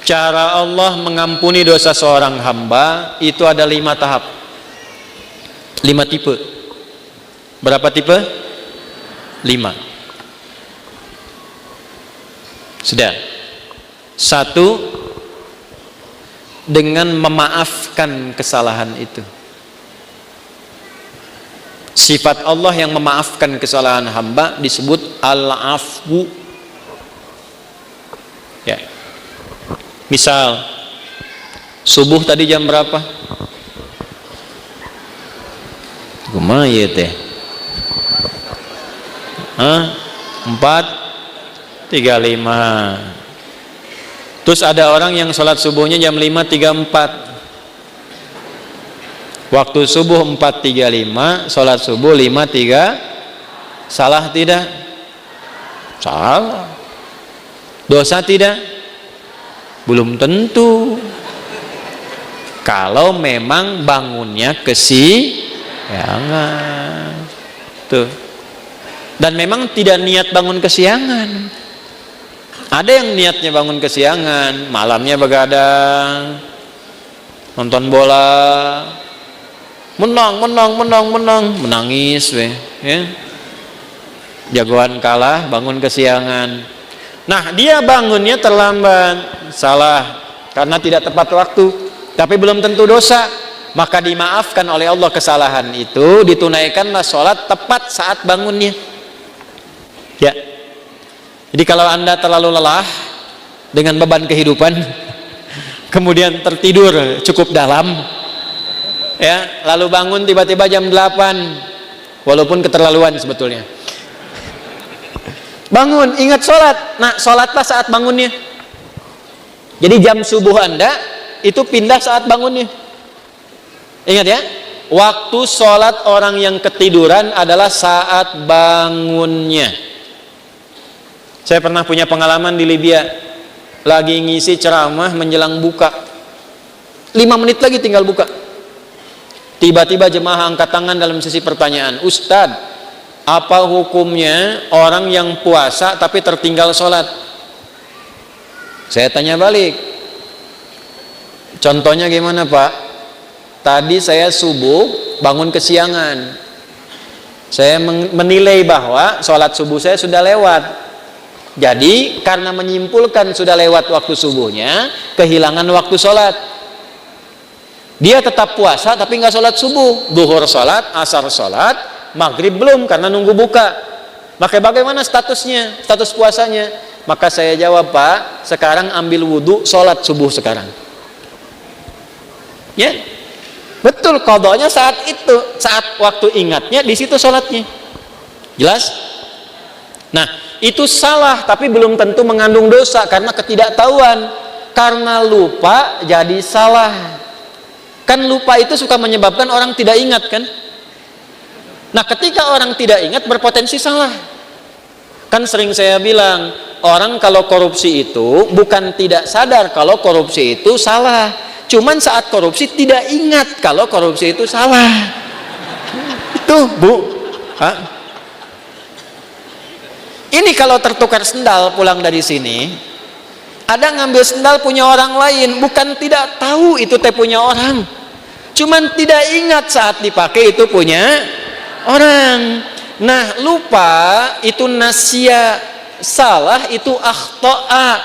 Cara Allah mengampuni dosa seorang hamba itu ada 5 tahap, 5 tipe. Berapa tipe? 5. Sudah. 1, dengan memaafkan kesalahan itu. Sifat Allah yang memaafkan kesalahan hamba disebut al-afwu. Ya. Misal subuh tadi jam berapa? Kumaha ieu teh? 4:35. Terus ada orang yang sholat subuhnya jam 5:34. Waktu subuh 4:35, sholat subuh 5:3. Salah tidak? Salah. Dosa tidak? Belum tentu. Kalau memang bangunnya kesiangan. Tuh. Dan memang tidak niat bangun kesiangan. Ada yang niatnya bangun kesiangan, malamnya begadang, nonton bola, menang, menangis weh, ya. Jagoan kalah, bangun kesiangan. Nah, dia bangunnya terlambat, salah karena tidak tepat waktu, tapi belum tentu dosa, maka dimaafkan oleh Allah kesalahan itu, ditunaikanlah sholat tepat saat bangunnya. Ya. Jadi kalau Anda terlalu lelah dengan beban kehidupan, kemudian tertidur cukup dalam, ya, lalu bangun tiba-tiba jam 8, walaupun keterlaluan sebetulnya. Bangun, ingat sholat. Nah, sholatlah saat bangunnya. Jadi jam subuh Anda itu pindah saat bangunnya. Ingat ya, waktu sholat orang yang ketiduran adalah saat bangunnya. Saya pernah punya pengalaman di Libya, lagi ngisi ceramah menjelang buka, 5 menit lagi tinggal buka. Tiba-tiba jemaah angkat tangan dalam sesi pertanyaan, Ustadz, apa hukumnya orang yang puasa tapi tertinggal sholat? Saya tanya balik, contohnya gimana Pak? Tadi saya subuh bangun kesiangan, saya menilai bahwa sholat subuh saya sudah lewat. Jadi karena menyimpulkan sudah lewat waktu subuhnya, kehilangan waktu sholat. Dia tetap puasa tapi nggak sholat subuh, duhur sholat, asar sholat, maghrib belum karena nunggu buka. Maka bagaimana statusnya, status puasanya? Maka saya jawab, Pak, sekarang ambil wudhu, sholat subuh sekarang. Ya, betul, qadanya saat itu, saat waktu ingatnya di situ sholatnya. Jelas? Nah, itu salah tapi belum tentu mengandung dosa karena ketidaktahuan. Karena lupa jadi salah. Kan lupa itu suka menyebabkan orang tidak ingat kan? Nah, ketika orang tidak ingat berpotensi salah. Kan sering saya bilang, orang kalau korupsi itu bukan tidak sadar kalau korupsi itu salah. Cuman saat korupsi tidak ingat kalau korupsi itu salah. Itu, Bu. Hah? Ini kalau tertukar sendal pulang dari sini, ada ngambil sendal punya orang lain, bukan tidak tahu itu teh punya orang. Cuman tidak ingat saat dipakai itu punya orang. Nah, lupa itu nasya, salah itu akhto'a.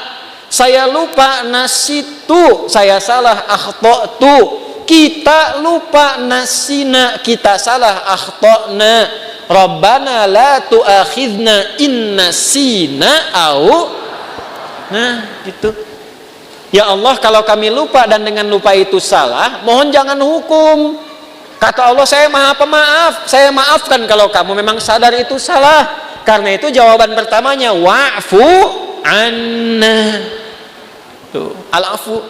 Saya lupa nasitu, saya salah akhto'tu. Kita lupa nasina, kita salah akhto'na. Rabbana la tu'akhidna in nasina au. Nah, gitu. Ya Allah, kalau kami lupa dan dengan lupa itu salah, mohon jangan hukum. Kata Allah, saya maha pemaaf, saya maafkan kalau kamu memang sadar itu salah. Karena itu jawaban pertamanya wa'fu anna. Tuh, al-afu.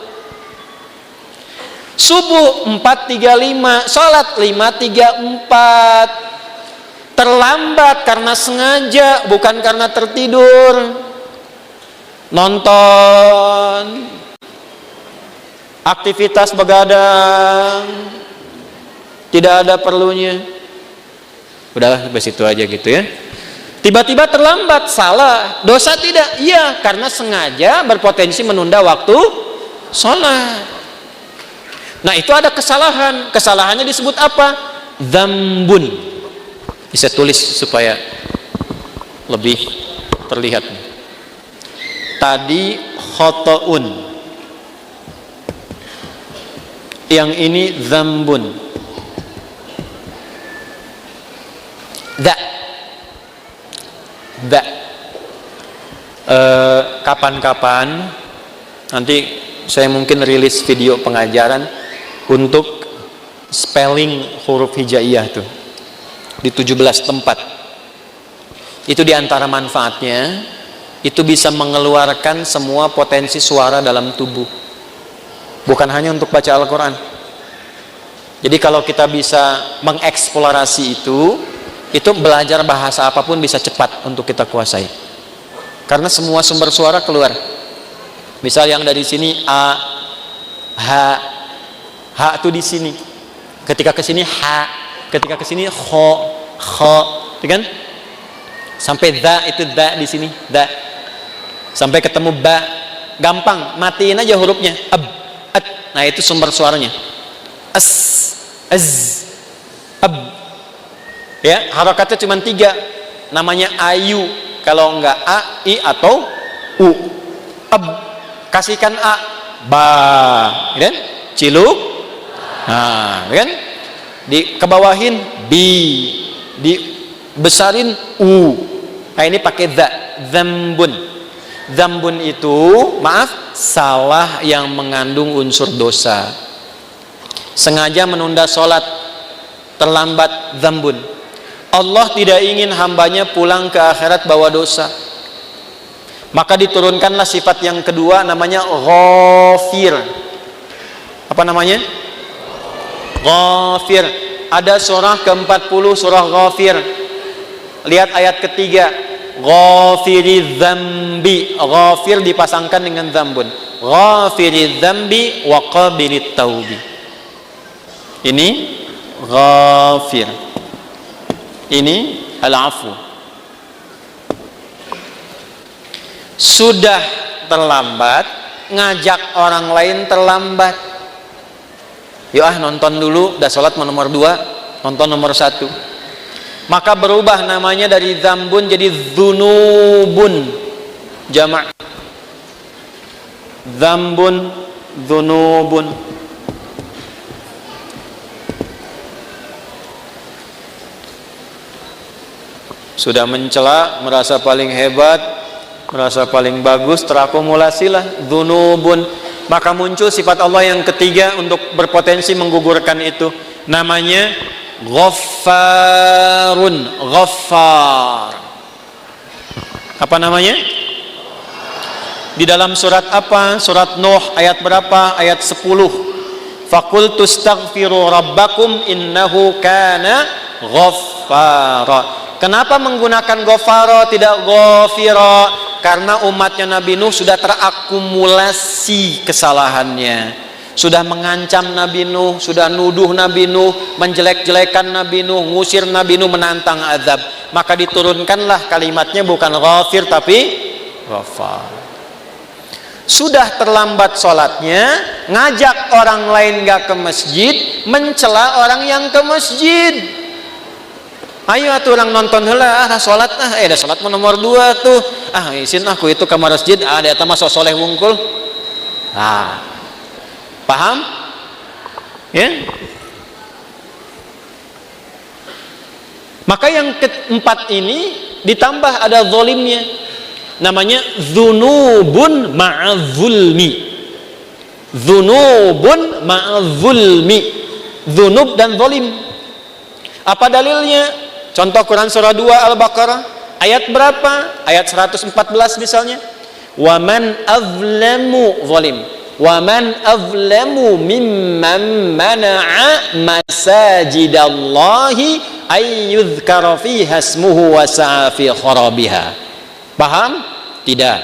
Subuh 4:35, salat 5:34. Terlambat karena sengaja, bukan karena tertidur. Nonton, aktivitas begadang, tidak ada perlunya. Udahlah sampai situ aja gitu ya. Tiba-tiba terlambat, salah. Dosa tidak? Iya, karena sengaja berpotensi menunda waktu Salat. Nah, itu ada kesalahan. Kesalahannya disebut apa? Dzambun. Bisa tulis supaya lebih terlihat. Tadi khotoun, yang ini dzambun. Kapan-kapan nanti saya mungkin rilis video pengajaran untuk spelling huruf hijaiyah tuh di 17 tempat. Itu diantara manfaatnya, itu bisa mengeluarkan semua potensi suara dalam tubuh, bukan hanya untuk baca Al-Quran. Jadi kalau kita bisa mengeksplorasi itu belajar bahasa apapun bisa cepat untuk kita kuasai, karena semua sumber suara keluar. Misal yang dari sini a, ha itu di sini, ketika ke sini ha, ketika ke sini kho, kan? Sampai da, itu da di sini, da. Sampai ketemu ba, gampang, matiin aja hurufnya. Ab, at. Nah, itu sumber suaranya. As, az, ab. Ya, harokatnya cuma 3. Namanya ayu. Kalau enggak a, i atau u. Ab, kasihkan a, ba, kan? Ciluk. Nah, kan? Dikebawahin bi, dibesarin u. Nah, ini pakai za, dzambun. Dzambun itu, maaf, salah yang mengandung unsur dosa. Sengaja menunda sholat, terlambat, dzambun. Allah tidak ingin hambanya pulang ke akhirat bawa dosa. Maka diturunkanlah sifat yang kedua, namanya ghafir. Apa namanya? Ghafir. Ada surah ke-40, surah Ghafir. Lihat ayat ketiga, ghafiriz dzambi. Ghafir dipasangkan dengan dzambun. Ghafiriz dzambi wa qabilit taubi. Ini ghafir. Ini al-afu. Sudah terlambat, ngajak orang lain terlambat. Yuk nonton dulu, udah sholat nomor 2, nonton nomor 1. Maka berubah namanya dari dzambun jadi dzunubun, jamak. Dzambun, dzunubun. Sudah mencela, merasa paling hebat, merasa paling bagus, terakumulasilah dzunubun. Maka muncul sifat Allah yang ketiga untuk berpotensi menggugurkan itu, namanya Ghaffarun. Ghaffar. Apa namanya? Di dalam surat apa? Surat Nuh ayat berapa? Ayat 10. Faqultu astaghfiru rabbakum innahu kana ghaffara. Kenapa menggunakan Ghafara tidak Ghafira? Karena umatnya Nabi Nuh sudah terakumulasi kesalahannya, sudah mengancam Nabi Nuh, sudah nuduh Nabi Nuh, menjelek-jelekan Nabi Nuh, ngusir Nabi Nuh, menantang azab. Maka diturunkanlah kalimatnya bukan Ghafir tapi Ghafar. Sudah terlambat sholatnya, ngajak orang lain gak ke masjid, mencela orang yang ke masjid. Ayo atuh orang nonton heula, sholat dah sholat nomor 2 tuh. Isin aku itu ke masjid, ada eta mah soleh wungkul. Paham? Ya? Maka yang keempat ini ditambah ada zalimnya. Namanya dzunubun ma'adzulmi. Dzunubun ma'adzulmi. Dzunub dan zalim. Apa dalilnya? Contoh Quran surah 2 Al-Baqarah ayat berapa? Ayat 114 misalnya. Wa man azlamu zalim. Wa man azlamu mimman mana'a masajidallahi ay yuzkara fiha ismuhu wa sa'a fi kharabiha. Paham? Tidak.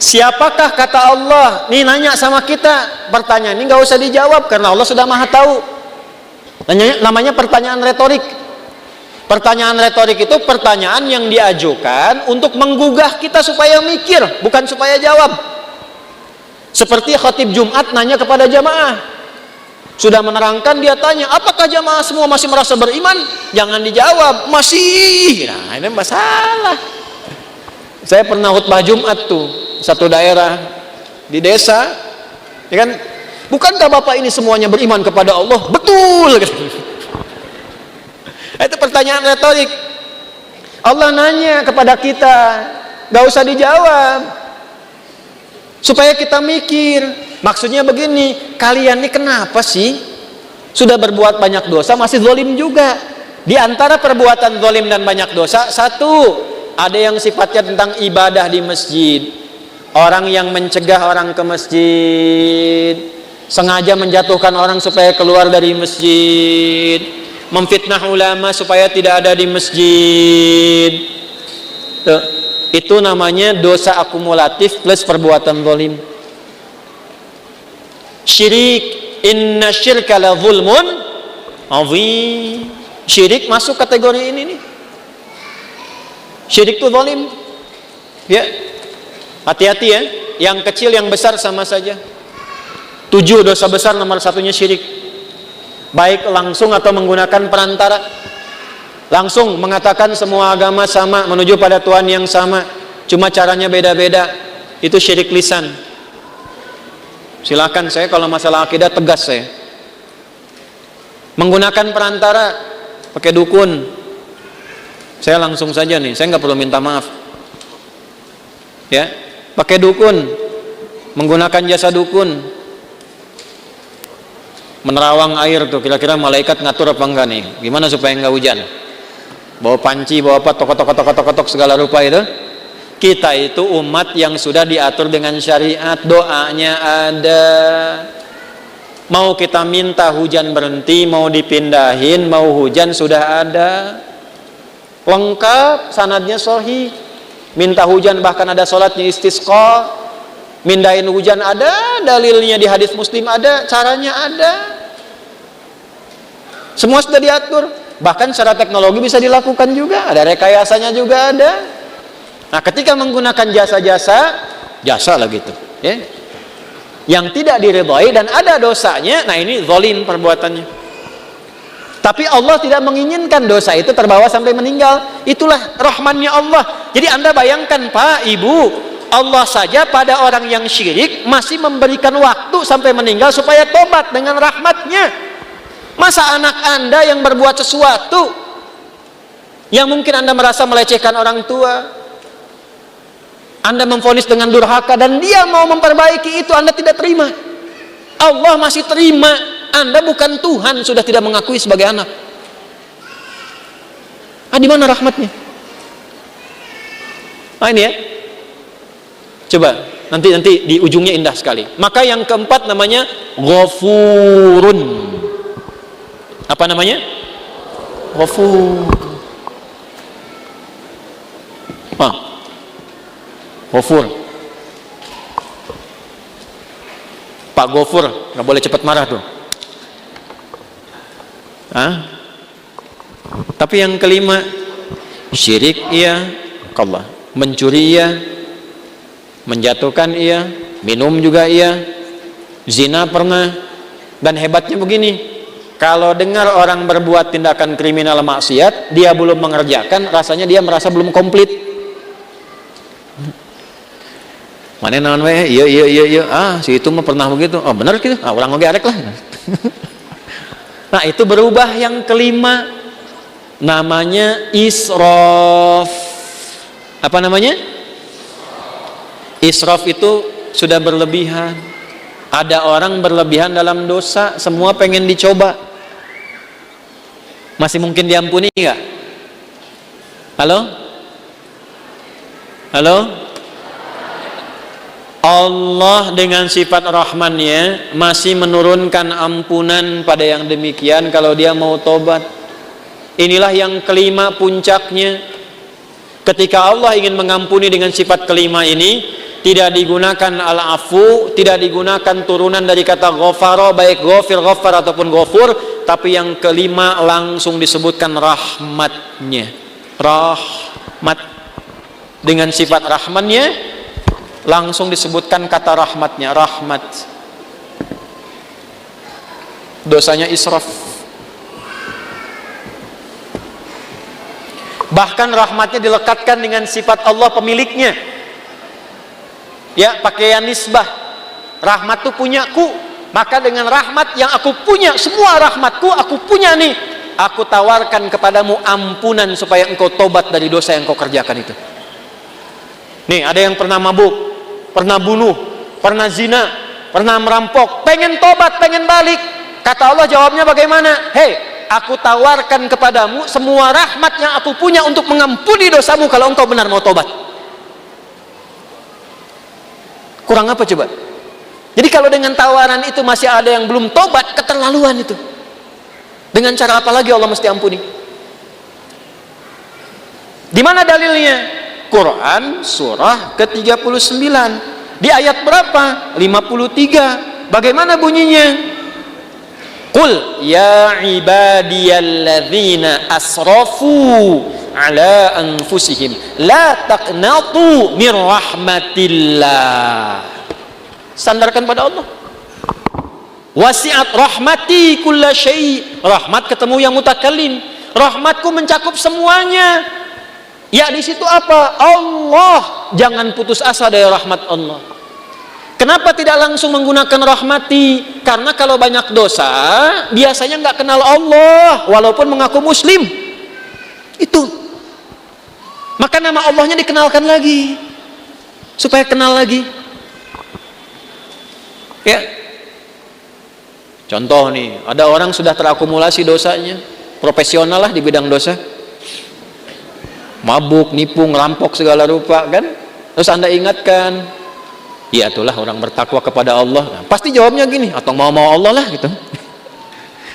Siapakah kata Allah? Nih nanya sama kita, pertanyaan ini nggak usah dijawab karena Allah sudah Maha tahu. Namanya pertanyaan retorik. Pertanyaan retorik itu pertanyaan yang diajukan untuk menggugah kita supaya mikir, bukan supaya jawab. Seperti khatib Jumat nanya kepada jamaah, sudah menerangkan, dia tanya, apakah jamaah semua masih merasa beriman? Jangan dijawab, masih. Nah, ini masalah. Saya pernah khutbah Jumat tuh, satu daerah di desa, ya kan? Bukankah bapak ini semuanya beriman kepada Allah? Betul. Itu pertanyaan retorik. Allah nanya kepada kita, gak usah dijawab, supaya kita mikir. Maksudnya begini, kalian ini kenapa sih sudah berbuat banyak dosa masih zalim juga? Di antara perbuatan zalim dan banyak dosa, satu, ada yang sifatnya tentang ibadah di masjid. Orang yang mencegah orang ke masjid, sengaja menjatuhkan orang supaya keluar dari masjid, memfitnah ulama supaya tidak ada di masjid. Tuh, itu namanya dosa akumulatif plus perbuatan zalim. Syirik, inna syirka la zulmun azim. Syirik masuk kategori ini nih. Syirik itu zalim. Ya. Hati-hati ya, yang kecil yang besar sama saja. 7 dosa besar, nomor satunya syirik. Baik langsung atau menggunakan perantara. Langsung mengatakan semua agama sama, menuju pada Tuhan yang sama, cuma caranya beda-beda. Itu syirik lisan. Silakan, saya kalau masalah akidah tegas saya. Menggunakan perantara, pakai dukun, saya langsung saja nih, saya nggak perlu minta maaf. Ya, pakai dukun, menggunakan jasa dukun, menerawang air tuh, kira-kira malaikat ngatur apa enggak nih? Gimana supaya nggak hujan? Bawa panci, bawa apa, tok segala rupa itu. Kita itu umat yang sudah diatur dengan syariat, doanya ada. Mau kita minta hujan berhenti, mau dipindahin, mau hujan sudah ada. Lengkap, sanadnya sahih. Minta hujan bahkan ada sholatnya istisqa. Mindahin hujan ada, dalilnya di hadis Muslim ada, caranya ada. Semua sudah diatur. Bahkan secara teknologi bisa dilakukan juga, ada rekayasanya juga ada. Nah, ketika menggunakan jasa lah gitu, ya, yang tidak diridhai dan ada dosanya, nah ini zalim perbuatannya. Tapi Allah tidak menginginkan dosa itu terbawa sampai meninggal. Itulah rahmannya Allah. Jadi Anda bayangkan Pak, Ibu, Allah saja pada orang yang syirik masih memberikan waktu sampai meninggal supaya tobat dengan rahmatnya. Masa anak Anda yang berbuat sesuatu yang mungkin Anda merasa melecehkan orang tua, Anda memvonis dengan durhaka, dan dia mau memperbaiki itu, Anda tidak terima. Allah masih terima. Anda bukan Tuhan, sudah tidak mengakui sebagai anak. Di mana rahmatnya? Ini ya. Coba nanti di ujungnya indah sekali. Maka yang keempat namanya Ghafurun. Apa namanya? Ghafur. Ghafur. Pak Ghafur nggak boleh cepat marah tuh. Tapi yang kelima, syirik iya, Allah, mencuri iya, menjatuhkan iya, minum juga iya, zina pernah. Dan hebatnya begini, kalau dengar orang berbuat tindakan kriminal maksiat, dia belum mengerjakan, rasanya dia merasa belum komplit. Mana naon we? Iya. Si itu mah pernah begitu. Oh, benar gitu. Orang oge arek lah. Nah, itu berubah yang kelima. Namanya israf. Apa namanya? Israf itu sudah berlebihan. Ada orang berlebihan dalam dosa, semua pengen dicoba. Masih mungkin diampuni enggak? Halo? Allah dengan sifat rahmannya masih menurunkan ampunan pada yang demikian kalau dia mau tobat. Inilah yang kelima puncaknya. Ketika Allah ingin mengampuni dengan sifat kelima ini, tidak digunakan al-afu, tidak digunakan turunan dari kata ghafara, baik ghafir, ghafar ataupun ghafur, tapi yang kelima langsung disebutkan rahmatnya. Rahmat. Dengan sifat rahmannya langsung disebutkan kata rahmatnya, rahmat. Dosanya israf. Bahkan rahmatnya dilekatkan dengan sifat Allah pemiliknya. Ya, pakaian nisbah. Rahmat itu punyaku, maka dengan rahmat yang aku punya, semua rahmatku aku punya nih, aku tawarkan kepadamu ampunan supaya engkau tobat dari dosa yang kau kerjakan itu. Nih, ada yang pernah mabuk, pernah bunuh, pernah zina, pernah merampok, pengen tobat, pengen balik. Kata Allah, jawabnya bagaimana? Hei, aku tawarkan kepadamu semua rahmat yang aku punya untuk mengampuni dosamu kalau engkau benar mau tobat. Kurang apa coba? Jadi kalau dengan tawaran itu masih ada yang belum tobat, keterlaluan itu. Dengan cara apa lagi Allah mesti ampuni? Di mana dalilnya? Quran surah ke-39. Di ayat berapa? 53. Bagaimana bunyinya? Qul ya ibadiyalladzina asrafu ala anfusihim la taqnatu mir rahmatillah. Sandarkan pada Allah. Wasi'at rahmati kulla syai'. Rahmat ketemu yang mutakallim. Rahmatku mencakup semuanya. Ya, di situ apa? Allah. Jangan putus asa dari rahmat Allah. Kenapa tidak langsung menggunakan rahmati? Karena kalau banyak dosa, biasanya nggak kenal Allah walaupun mengaku muslim. Itu. Maka nama Allahnya dikenalkan lagi. Supaya kenal lagi. Ya, contoh nih, ada orang sudah terakumulasi dosanya, profesional lah di bidang dosa, mabuk, nipu, ngerampok segala rupa kan, terus Anda ingatkan, ya itulah orang bertakwa kepada Allah. Nah, pasti jawabnya gini, atau mau Allah lah gitu.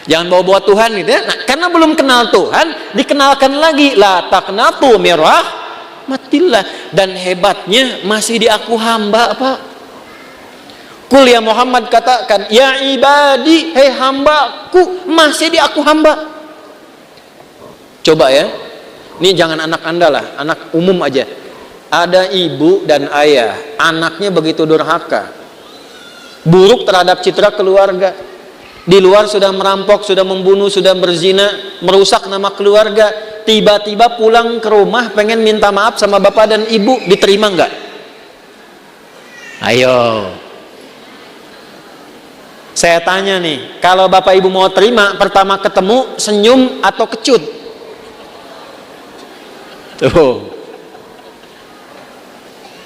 Jangan bawa Tuhan gitu ya. Nah, karena belum kenal Tuhan, dikenalkan lagi, la taqnatu mir rahmatillah. Dan hebatnya masih diaku hamba, Pak. Qul ya Muhammad, katakan ya ibadi, hei hambaku, masih diaku hamba. Coba ya, ini jangan anak Anda lah, anak umum aja. Ada ibu dan ayah, anaknya begitu durhaka, buruk terhadap citra keluarga. Di luar sudah merampok, sudah membunuh, sudah berzina, merusak nama keluarga. Tiba-tiba pulang ke rumah pengen minta maaf sama bapak dan ibu, diterima nggak? Ayo. Saya tanya nih, kalau bapak ibu mau terima, pertama ketemu senyum atau kecut? Tuh.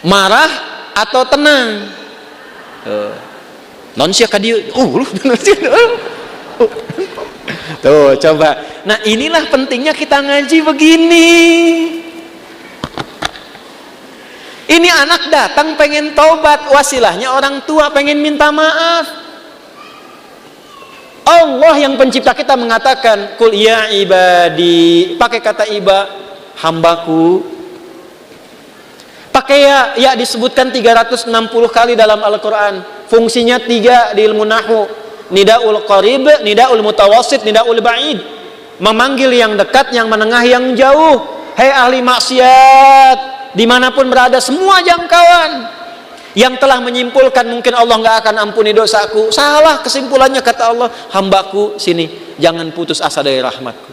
Marah atau tenang? Tuh. Non sia kadieu. Tuh, coba. Nah, inilah pentingnya kita ngaji begini. Ini anak datang pengen taubat, wasilahnya orang tua pengen minta maaf. Allah yang pencipta kita mengatakan, Qul ya ibadi, pakai kata iba, hambaku. Pakai ya disebutkan 360 kali dalam Al-Quran. Fungsinya 3 di ilmu nahwu. Nidaul qarib, nidaul mutawassit, nidaul ba'id. Memanggil yang dekat, yang menengah, yang jauh. Hei ahli maksiat, dimanapun berada, semua jangkauan. Yang telah menyimpulkan mungkin Allah nggak akan ampuni dosaku. Salah kesimpulannya, kata Allah, hambaku sini, jangan putus asa dari rahmatku.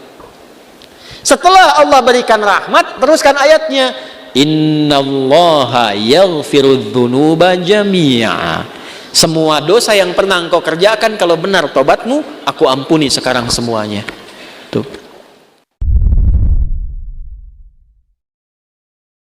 Setelah Allah berikan rahmat, teruskan ayatnya, innallaha yaghfirudz dzunuba jami'a. Semua dosa yang pernah engkau kerjakan, kalau benar tobatmu, aku ampuni sekarang semuanya. Tuh.